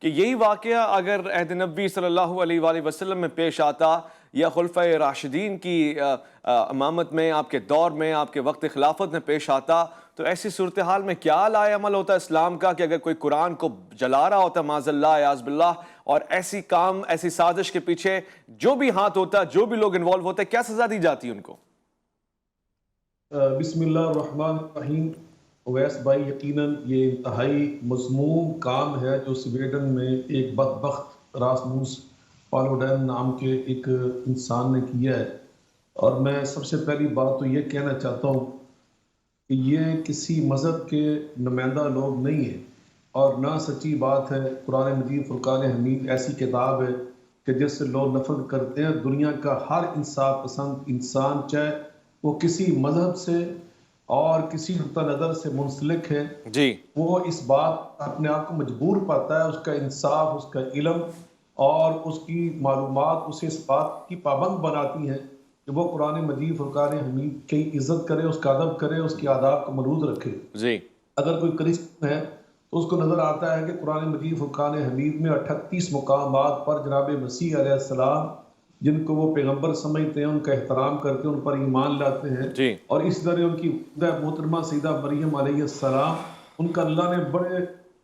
کہ یہی واقعہ اگر عہد نبی صلی اللہ علیہ وآلہ وسلم میں پیش آتا یا خلفۂ راشدین کی امامت میں، آپ کے دور میں، آپ کے وقت خلافت میں پیش آتا، تو ایسی صورتحال میں کیا لائے عمل ہوتا اسلام کا کہ اگر کوئی قرآن کو جلا رہا ہوتا معاذ اللہ اعاذ باللہ، اور ایسی سازش کے پیچھے جو بھی ہاتھ ہوتا، جو بھی لوگ انوالو ہوتے، کیا سزا دی جاتی ان کو؟ بسم اللہ الرحمن الرحیم۔ اویس بھائی، یقیناً یہ انتہائی مذموم کام ہے جو سویڈن میں ایک بدبخت راسموس پالوڈین نام کے ایک انسان نے کیا ہے، اور میں سب سے پہلی بات تو یہ کہنا چاہتا ہوں کہ یہ کسی مذہب کے نمائندہ لوگ نہیں ہیں، اور نہ سچی بات ہے۔ قرآن مجید فرقان حمید ایسی کتاب ہے کہ جس سے لوگ نفرت کرتے ہیں۔ دنیا کا ہر انصاف پسند انسان، چاہے وہ کسی مذہب سے اور کسی نقطہ نظر سے منسلک ہے، وہ اس بات اپنے آپ کو مجبور پاتا ہے، اس کا انصاف، اس کا علم اور اس کی معلومات اسے اس بات کی پابند بناتی ہیں کہ وہ قرآن مجید فرقان حمید کی عزت کرے، اس کا ادب کرے، اس کے آداب کو ملحوظ رکھے۔ اگر کوئی کرسچن ہے تو اس کو نظر آتا ہے کہ قرآن مجید فرقان حمید میں 38 مقامات پر جناب مسیح علیہ السلام، جن کو وہ پیغمبر سمجھتے ہیں، ان کا احترام کرتے ہیں، ان پر ایمان لاتے ہیں، اور اس طرح ان کی محترمہ سیدہ مریم علیہ السلام، ان کا اللہ نے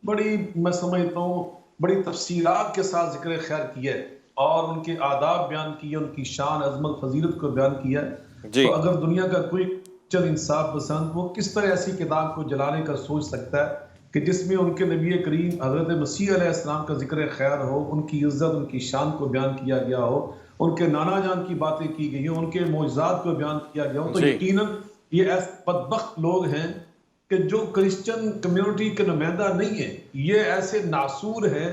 بڑی میں سمجھتا ہوں بڑی تفصیلات کے ساتھ ذکر خیر کیا ہے، اور ان کے آداب بیان کیے، ان کی شان، عظمت، فضیلت کو بیان کیا ہے۔ تو اگر دنیا کا کوئی چند انصاف پسند وہ کس طرح ایسی کتاب کو جلانے کا سوچ سکتا ہے کہ جس میں ان کے نبی کریم حضرت مسیح علیہ السلام کا ذکر خیر ہو، ان کی عزت، ان کی شان کو بیان کیا گیا ہو، ان کے نانا جان کی باتیں کی گئی ہوں، ان کے معجزات کو بیان کیا گیا ہو، تو یقیناً یہ ایسے بدبخت لوگ ہیں کہ جو کرسچن کمیونٹی کے نمائندہ نہیں ہیں۔ یہ ایسے ناسور ہیں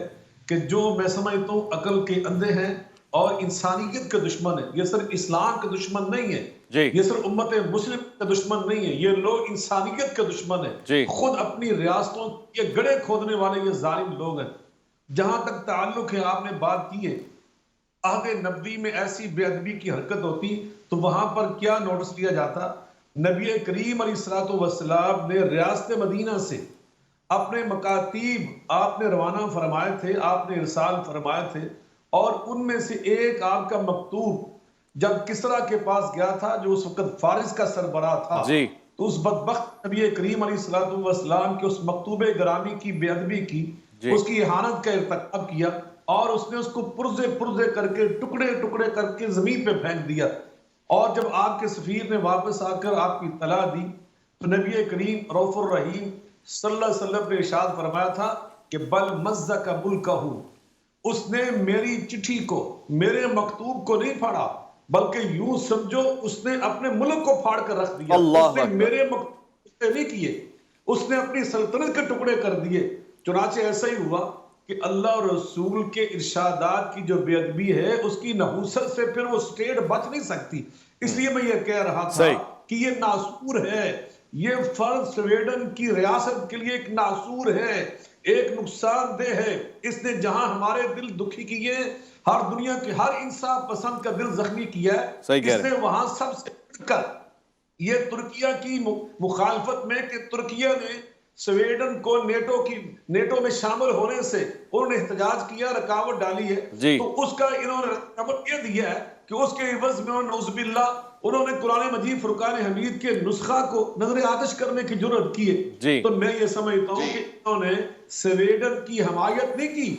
کہ جو میں سمجھتا ہوں عقل کے اندھے ہیں اور انسانیت کے دشمن ہیں۔ یہ صرف اسلام کے دشمن نہیں ہیں، یہ صرف امت مسلم کے دشمن نہیں ہیں، یہ لوگ انسانیت کے دشمن ہیں۔ خود اپنی ریاستوں کے گڑھے کھودنے والے یہ ظالم لوگ ہیں۔ جہاں تک تعلق ہے، آپ نے بات کی ہے، عہد نبوی میں ایسی بے ادبی کی حرکت ہوتی تو وہاں پر کیا نوٹس لیا جاتا؟ نبی کریم علیہ السلام نے ریاست مدینہ سے اپنے مکاتیب آپ نے روانہ فرمائے تھے، آپ نے ارسال فرمائے تھے، اور ان میں سے ایک آپ کا مکتوب جب کسریٰ کے پاس گیا تھا، جو اس وقت فارس کا سربراہ تھا، تو اس بدبخت نبی کریم علیہ السلام کے اس مکتوب گرامی کی بے ادبی کی، اس کی اہانت کا ارتکاب کیا، اور اس نے اس کو پرزے کر کے ٹکڑے کر کے زمین پہ پھینک دیا۔ اور جب آپ کے سفیر نے واپس آ کر آپ کی اطلاع دی تو نبی کریم رؤوف الرحیم صلی اللہ علیہ وسلم نے ارشاد فرمایا تھا کہ بل مزق ملکہ، اس نے میری چٹھی کو، میرے مکتوب کو نہیں پھاڑا، بلکہ یوں سمجھو اس نے اپنے ملک کو پھاڑ کر رکھ دیا۔ اس نے میرے مکتوب نہیں کیے، اس نے اپنی سلطنت کے ٹکڑے کر دیے۔ چنانچہ ایسا ہی ہوا کہ اللہ اور رسول کے ارشادات کی جو بے ادبی ہے، اس کی نحوست سے پھر وہ سٹیٹ بچ نہیں سکتی۔ اس لیے میں یہ کہہ رہا تھا کہ یہ ناسور ہے، یہ فرد سویڈن کی ریاست کے لیے ایک ناسور ہے، ایک نقصان دہ ہے۔ اس نے جہاں ہمارے دل دکھی کیے، ہر دنیا کے ہر انصاف پسند کا دل زخمی کیا ہے، اس نے وہاں سب سے بڑھ کر یہ ترکیہ کی مخالفت میں کہ ترکیہ نے سویڈن کو نیٹو میں شامل ہونے سے انہوں نے احتجاج کیا، رکاوٹ ڈالی ہے، تو اس کا انہوں نے رکاوٹ یہ دیا ہے کہ اس کے عوض میں نعوذ باللہ انہوں نے قرآن مجید فرقان حمید کے نسخہ کو نظر آتش کرنے کی جرأت کی ہے۔ تو میں یہ سمجھتا ہوں کہ انہوں نے سویڈن کی حمایت نہیں کی،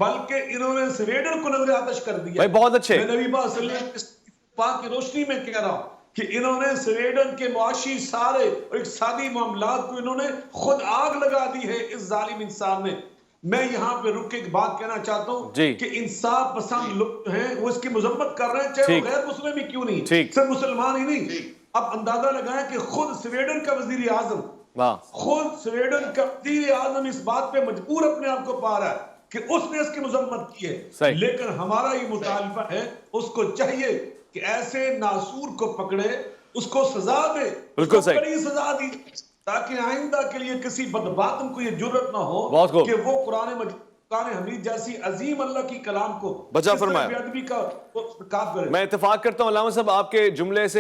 بلکہ انہوں نے سویڈن کو نظر آتش کر دیا۔ بہت اچھے، میں نبی پاک صلی اللہ علیہ وسلم کی روشنی میں کہہ رہا ہوں کہ انہوں نے سویڈن کے معاشی سارے اور اقتصادی معاملات کو انہوں نے خود آگ لگا دی ہے اس ظالم انسان نے۔ میں یہاں پہ رک کے ایک بات کہنا چاہتا ہوں کہ انصاف پسند لوگ ہیں، وہ اس کی مذمت کر رہے ہیں، چاہے وہ غیر مسلم ہی کیوں نہیں، صرف مسلمان ہی نہیں۔ اب اندازہ لگائیں کہ خود سویڈن کا وزیر اعظم، اس بات پہ مجبور اپنے آپ کو پا رہا ہے کہ اس نے اس کی مذمت کی ہے، لیکن ہمارا یہ مطالبہ ہے، اس کو چاہیے کہ ایسے ناسور کو پکڑے، اس کو سزا دے، اس کو کڑی سزا دی، تاکہ آئندہ کے لیے کسی بدباطن کو یہ جرأت نہ ہو کہ وہ قرآن حمید جیسی عظیم اللہ کی کلام کو بچا فرمایا۔ بے ادبی کا کاف کرے۔ میں اتفاق کرتا ہوں علامہ صاحب آپ کے جملے سے